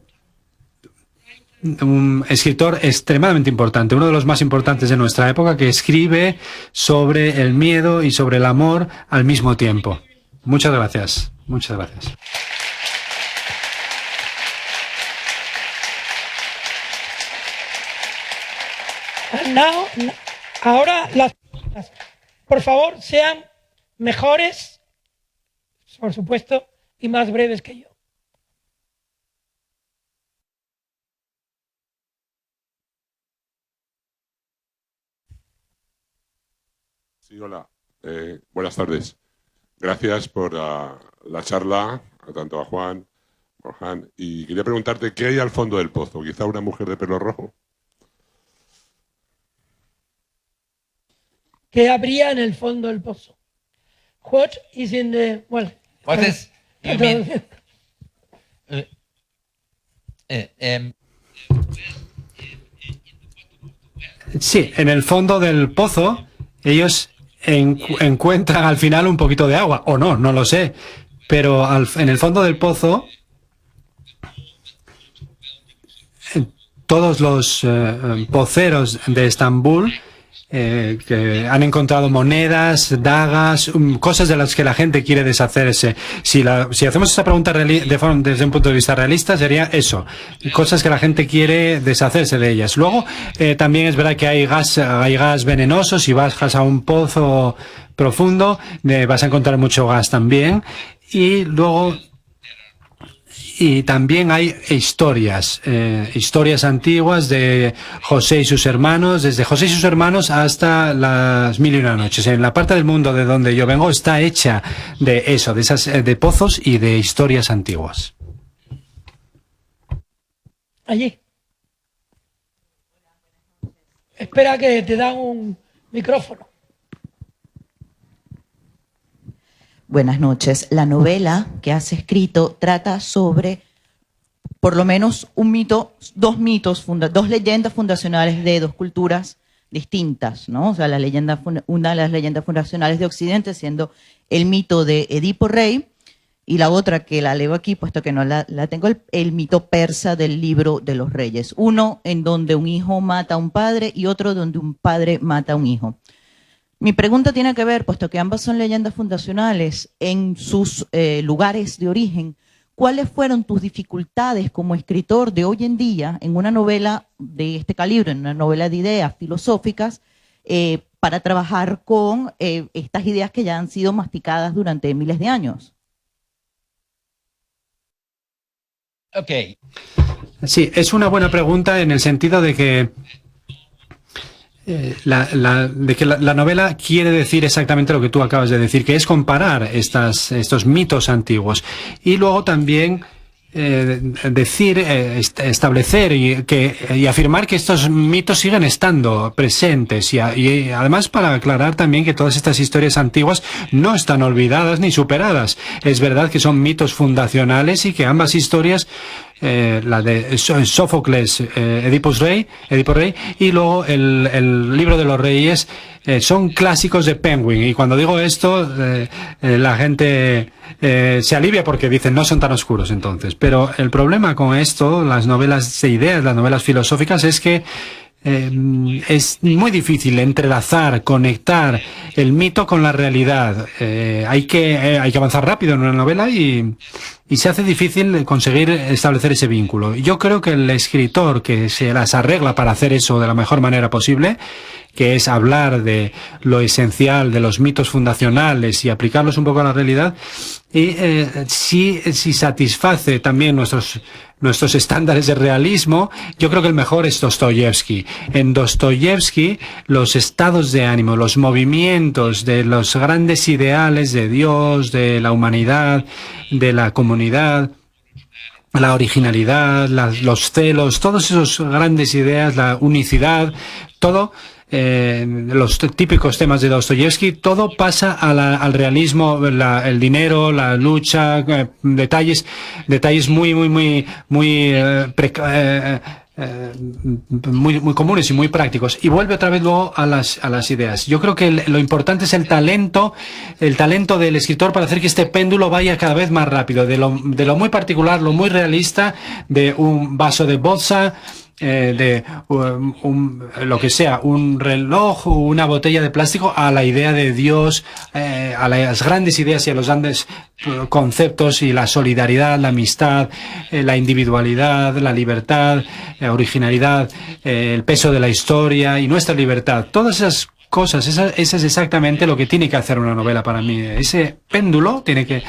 un escritor extremadamente importante, uno de los más importantes de nuestra época, que escribe sobre el miedo y sobre el amor al mismo tiempo. Muchas gracias. Muchas gracias. Ahora por favor, sean mejores, por supuesto, y más breves que yo. Sí, hola. Buenas tardes. Gracias por la charla, tanto a Juan, Borjan, y quería preguntarte qué hay al fondo del pozo. ¿Quizá una mujer de pelo rojo? ¿Qué habría en el fondo del pozo? What is in the... Well, What is... You mean... Sí, en el fondo del pozo ellos encuentran al final un poquito de agua, o no lo sé, pero en el fondo del pozo todos los poceros de Estambul que han encontrado monedas, dagas, cosas de las que la gente quiere deshacerse. Si hacemos esa pregunta desde un punto de vista realista, sería eso, cosas que la gente quiere deshacerse de ellas. Luego, también es verdad que hay gas venenoso. Si bajas a un pozo profundo, vas a encontrar mucho gas también. Y luego... Y también hay historias antiguas de José y sus hermanos, desde José y sus hermanos hasta las Mil y una noches. En la parte del mundo de donde yo vengo está hecha de eso, de pozos y de historias antiguas. Allí. Espera que te dan un micrófono. Buenas noches. La novela que has escrito trata sobre, por lo menos, dos leyendas fundacionales de dos culturas distintas, ¿no? O sea, una de las leyendas fundacionales de Occidente siendo el mito de Edipo Rey, y la otra que la leo aquí, puesto que no la tengo, el mito persa del libro de los reyes. Uno en donde un hijo mata a un padre y otro donde un padre mata a un hijo. Mi pregunta tiene que ver, puesto que ambas son leyendas fundacionales en sus lugares de origen, ¿cuáles fueron tus dificultades como escritor de hoy en día en una novela de este calibre, en una novela de ideas filosóficas, para trabajar con estas ideas que ya han sido masticadas durante miles de años? Okay. Sí, es una buena pregunta en el sentido de que la novela quiere decir exactamente lo que tú acabas de decir, que es comparar estos mitos antiguos, y luego también establecer y afirmar que estos mitos siguen estando presentes, y además para aclarar también que todas estas historias antiguas no están olvidadas ni superadas. Es verdad que son mitos fundacionales y que ambas historias, la de Sófocles, Edipo Rey, y luego el libro de los reyes, son clásicos de Penguin. Y cuando digo esto, la gente se alivia porque dicen no son tan oscuros entonces. Pero el problema con esto, las novelas de ideas, las novelas filosóficas, es que es muy difícil entrelazar, conectar el mito con la realidad. Hay que avanzar rápido en una novela y se hace difícil conseguir establecer ese vínculo. Yo creo que el escritor que se las arregla para hacer eso de la mejor manera posible, que es hablar de lo esencial, de los mitos fundacionales y aplicarlos un poco a la realidad, y si satisface también nuestros estándares de realismo, yo creo que el mejor es Dostoyevsky. En Dostoyevsky, los estados de ánimo, los movimientos de los grandes ideales de Dios, de la humanidad, de la comunidad, la originalidad, los celos, todas esas grandes ideas, la unicidad, todo, los típicos temas de Dostoyevsky, todo pasa al realismo, el dinero, la lucha, detalles muy comunes y muy prácticos, y vuelve otra vez luego a las ideas. Yo creo que lo importante es el talento del escritor para hacer que este péndulo vaya cada vez más rápido, de lo muy particular, lo muy realista, de un vaso de vodka, de lo que sea, un reloj o una botella de plástico, a la idea de Dios, a las grandes ideas y a los grandes conceptos, y la solidaridad, la amistad, la individualidad, la libertad, la originalidad, el peso de la historia y nuestra libertad. Todas esas cosas, esa es exactamente lo que tiene que hacer una novela para mí. Ese péndulo tiene que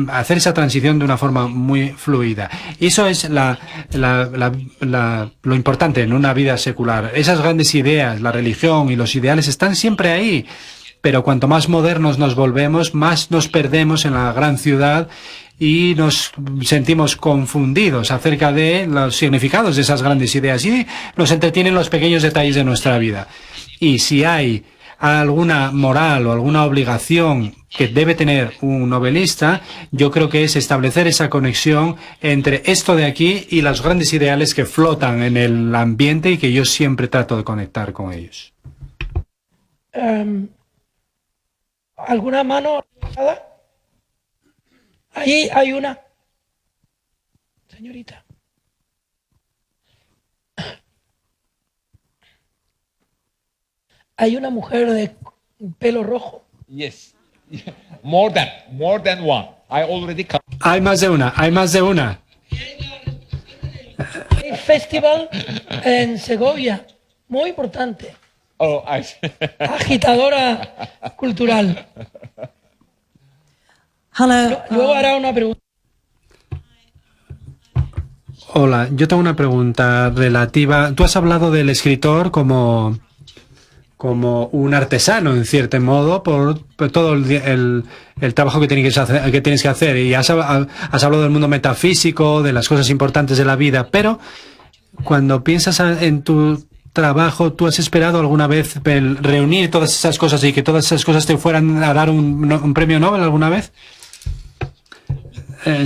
hacer esa transición de una forma muy fluida. Y eso es lo importante en una vida secular. Esas grandes ideas, la religión y los ideales están siempre ahí, pero cuanto más modernos nos volvemos, más nos perdemos en la gran ciudad y nos sentimos confundidos acerca de los significados de esas grandes ideas, y nos entretienen los pequeños detalles de nuestra vida. Y si hay alguna moral o alguna obligación que debe tener un novelista, yo creo que es establecer esa conexión entre esto de aquí y los grandes ideales que flotan en el ambiente y que yo siempre trato de conectar con ellos. ¿Alguna mano? Ahí hay una. Señorita. Hay una mujer de pelo rojo. Yes. More than one. I already come. Hay más de una. Hay festival en Segovia, muy importante. Oh, Agitadora cultural. Hello. Luego hará una pregunta. Hola, yo tengo una pregunta relativa. Tú has hablado del escritor como un artesano, en cierto modo, por todo el trabajo que tienes que hacer. Y has hablado del mundo metafísico, de las cosas importantes de la vida. Pero cuando piensas en tu trabajo, ¿tú has esperado alguna vez reunir todas esas cosas y que todas esas cosas te fueran a dar un premio Nobel alguna vez?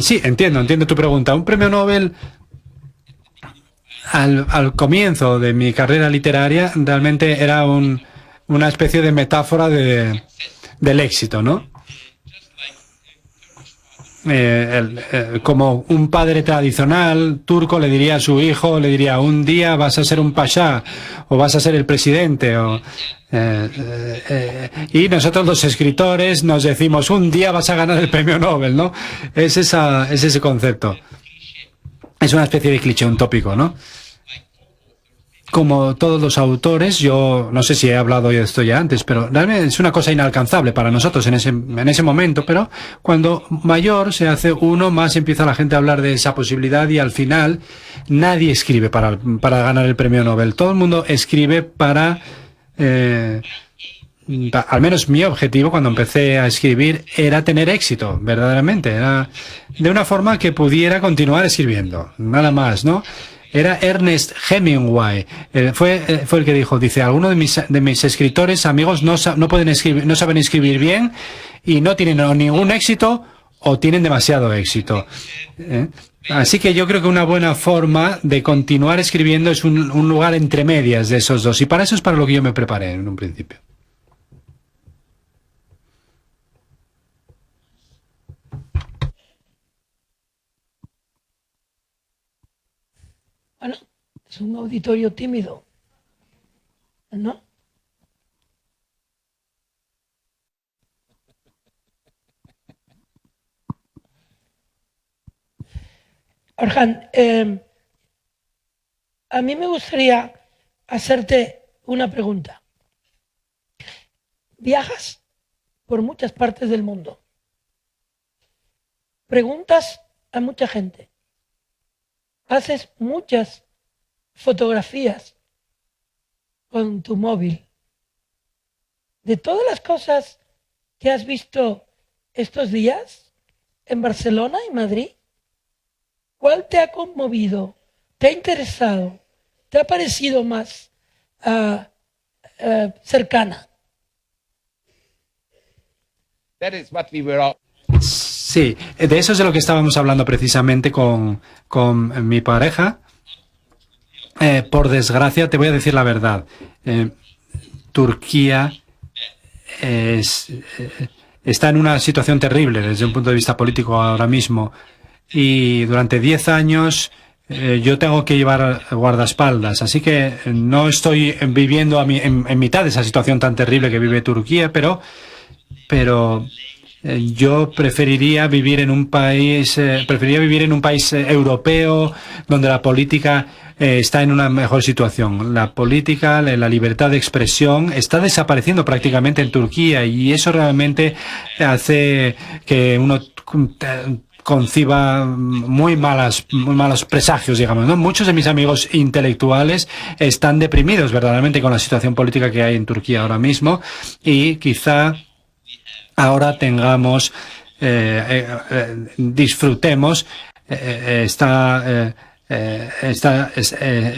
Sí, entiendo tu pregunta. Un premio Nobel, al comienzo de mi carrera literaria, realmente era una especie de metáfora del éxito, ¿no? Como un padre tradicional turco le diría a su hijo, un día vas a ser un pasha o vas a ser el presidente, y nosotros los escritores nos decimos, un día vas a ganar el premio Nobel, ¿no? Es ese concepto. Es una especie de cliché, un tópico, ¿no? Como todos los autores, yo no sé si he hablado de esto ya antes, pero realmente es una cosa inalcanzable para nosotros en ese momento, pero cuando mayor se hace uno, más empieza la gente a hablar de esa posibilidad, y al final nadie escribe para ganar el premio Nobel. Todo el mundo escribe para... al menos mi objetivo cuando empecé a escribir era tener éxito, verdaderamente. Era de una forma que pudiera continuar escribiendo, nada más, ¿no? Era Ernest Hemingway, fue el que dice, algunos de mis escritores amigos no pueden escribir, no saben escribir bien y no tienen ningún éxito o tienen demasiado éxito. Así que yo creo que una buena forma de continuar escribiendo es un lugar entre medias de esos dos, y para eso es para lo que yo me preparé en un principio. Bueno, es un auditorio tímido. ¿no? Orhan, a mí me gustaría hacerte una pregunta. Viajas por muchas partes del mundo. Preguntas a mucha gente. Haces muchas fotografías con tu móvil. De todas las cosas que has visto estos días en Barcelona y Madrid, ¿cuál te ha conmovido? ¿Te ha interesado? ¿Te ha parecido más cercana? That is what we were all. Sí, de eso es de lo que estábamos hablando precisamente con mi pareja. Por desgracia, te voy a decir la verdad. Turquía está en una situación terrible desde un punto de vista político ahora mismo. Y durante 10 años yo tengo que llevar guardaespaldas. Así que no estoy viviendo en mitad de esa situación tan terrible que vive Turquía, pero yo preferiría vivir en un país europeo donde la política está en una mejor situación. La política, la libertad de expresión está desapareciendo prácticamente en Turquía y eso realmente hace que uno conciba muy malos presagios, digamos, ¿no? Muchos de mis amigos intelectuales están deprimidos verdaderamente con la situación política que hay en Turquía ahora mismo y quizá ahora disfrutemos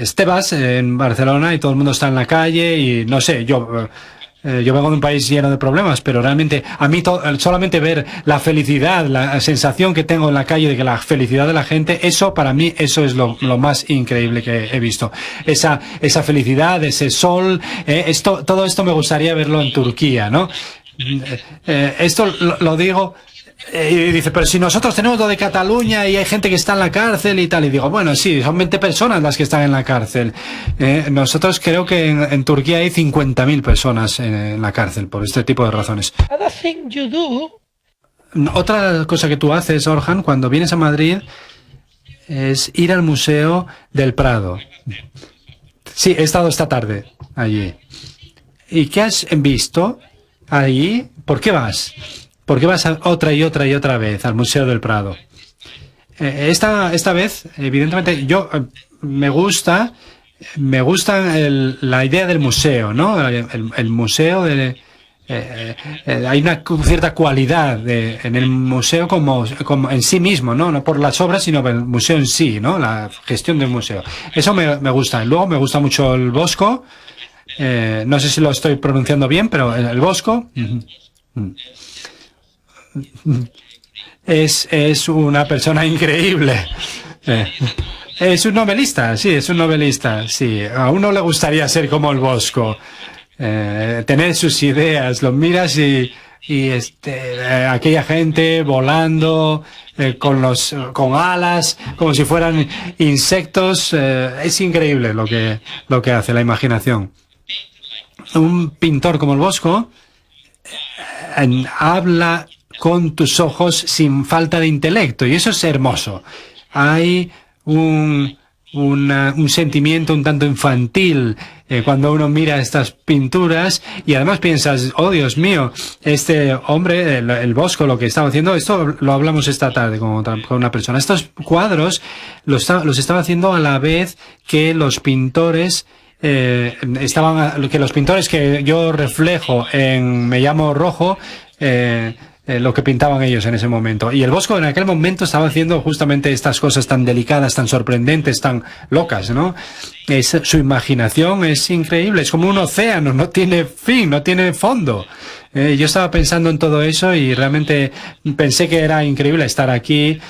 Estebas en Barcelona y todo el mundo está en la calle y no sé, yo vengo de un país lleno de problemas, pero realmente a mí solamente ver la felicidad, la sensación que tengo en la calle de que la felicidad de la gente, eso para mí, eso es lo más increíble que he visto. Esa felicidad, ese sol, todo esto me gustaría verlo en Turquía, ¿no? Esto lo digo y dice, pero si nosotros tenemos lo de Cataluña y hay gente que está en la cárcel y tal, y digo, bueno, sí, son 20 personas las que están en la cárcel. Nosotros creo que en Turquía hay 50.000 personas en la cárcel por este tipo de razones. Otra cosa que tú haces, Orhan, cuando vienes a Madrid es ir al Museo del Prado. Sí, he estado esta tarde allí. ¿Y qué has visto allí? ¿Por qué vas? ¿Por qué vas otra y otra vez al Museo del Prado? Esta vez, evidentemente, me gusta la idea del museo, ¿no? El museo hay una cierta cualidad en el museo como en sí mismo, ¿no? No por las obras, sino el museo en sí, ¿no? La gestión del museo. Eso me gusta. Luego me gusta mucho el Bosco. No sé si lo estoy pronunciando bien, pero el Bosco es una persona increíble. Es un novelista, sí, es un novelista, sí. A uno le gustaría ser como el Bosco, tener sus ideas, lo miras y aquella gente volando con alas, como si fueran insectos, es increíble lo que hace la imaginación. Un pintor como el Bosco habla con tus ojos sin falta de intelecto y eso es hermoso. Hay un sentimiento un tanto infantil cuando uno mira estas pinturas y además piensas, oh Dios mío, este hombre, el Bosco, lo que estaba haciendo, esto lo hablamos esta tarde con una persona, estos cuadros los estaba haciendo a la vez que los pintores que los pintores que yo reflejo en Me llamo Rojo, lo que pintaban ellos en ese momento. Y el Bosco en aquel momento estaba haciendo justamente estas cosas tan delicadas, tan sorprendentes, tan locas, ¿no? Su imaginación es increíble, es como un océano, no tiene fin, no tiene fondo. Yo estaba pensando en todo eso y realmente pensé que era increíble estar aquí,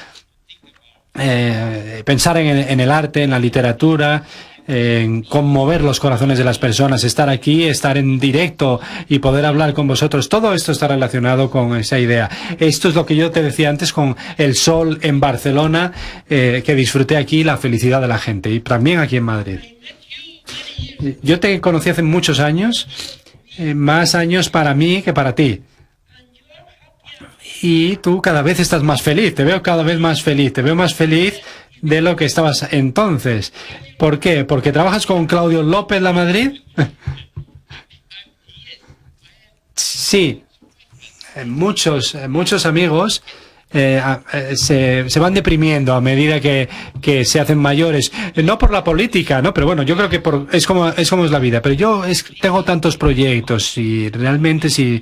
pensar en el arte, en la literatura, en conmover los corazones de las personas, estar aquí, estar en directo y poder hablar con vosotros. Todo esto está relacionado con esa idea. Esto es lo que yo te decía antes con el sol en Barcelona, que disfruté aquí, la felicidad de la gente y también aquí en Madrid. Yo te conocí hace muchos años, más años para mí que para ti. Y tú cada vez estás más feliz, te veo cada vez más feliz, te veo más feliz de lo que estabas entonces. ¿Por qué? ¿Porque trabajas con Claudio López La Madrid? Sí, muchos amigos se van deprimiendo a medida que se hacen mayores. No por la política, ¿no? Pero bueno, yo creo que es como es la vida. Pero yo tengo tantos proyectos y realmente si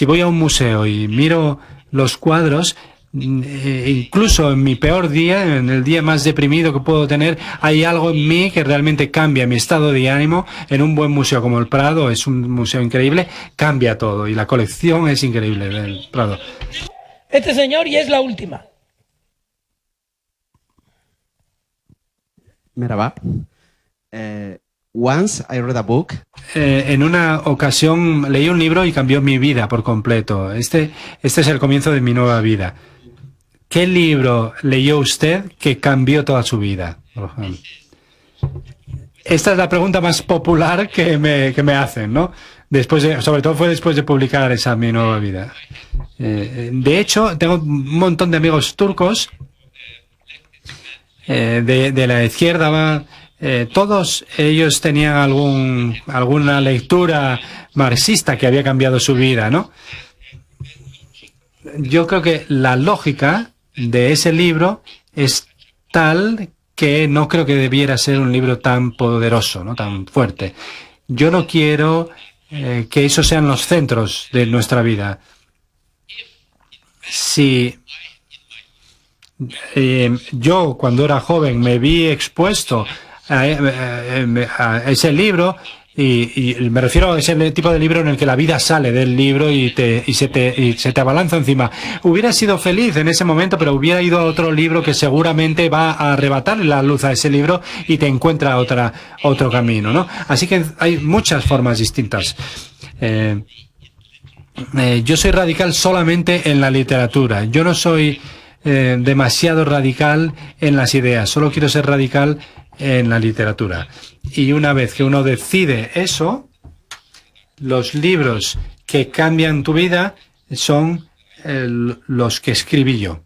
voy a un museo y miro los cuadros, incluso en mi peor día, en el día más deprimido que puedo tener, hay algo en mí que realmente cambia mi estado de ánimo. En un buen museo como el Prado, es un museo increíble, cambia todo y la colección es increíble del Prado. Este señor, y es la última. Merhaba. Once I read a book. En una ocasión leí un libro y cambió mi vida por completo. Este es el comienzo de mi nueva vida. ¿Qué libro leyó usted que cambió toda su vida? Esta es la pregunta más popular que me hacen, ¿no? Sobre todo fue después de publicar esa Mi Nueva Vida. De hecho, tengo un montón de amigos turcos de la izquierda. Todos ellos tenían alguna lectura marxista que había cambiado su vida, ¿no? Yo creo que la lógica de ese libro es tal que no creo que debiera ser un libro tan poderoso, ¿no? Tan fuerte. Yo no quiero que esos sean los centros de nuestra vida. Si yo cuando era joven me vi expuesto a ese libro, y me refiero a ese tipo de libro en el que la vida sale del libro y se te abalanza encima. Hubiera sido feliz en ese momento, pero hubiera ido a otro libro que seguramente va a arrebatarle la luz a ese libro y te encuentra otro camino, ¿no? Así que hay muchas formas distintas. Yo soy radical solamente en la literatura. Yo no soy demasiado radical en las ideas. Solo quiero ser radical en la literatura. Y una vez que uno decide eso, los libros que cambian tu vida son los que escribí yo.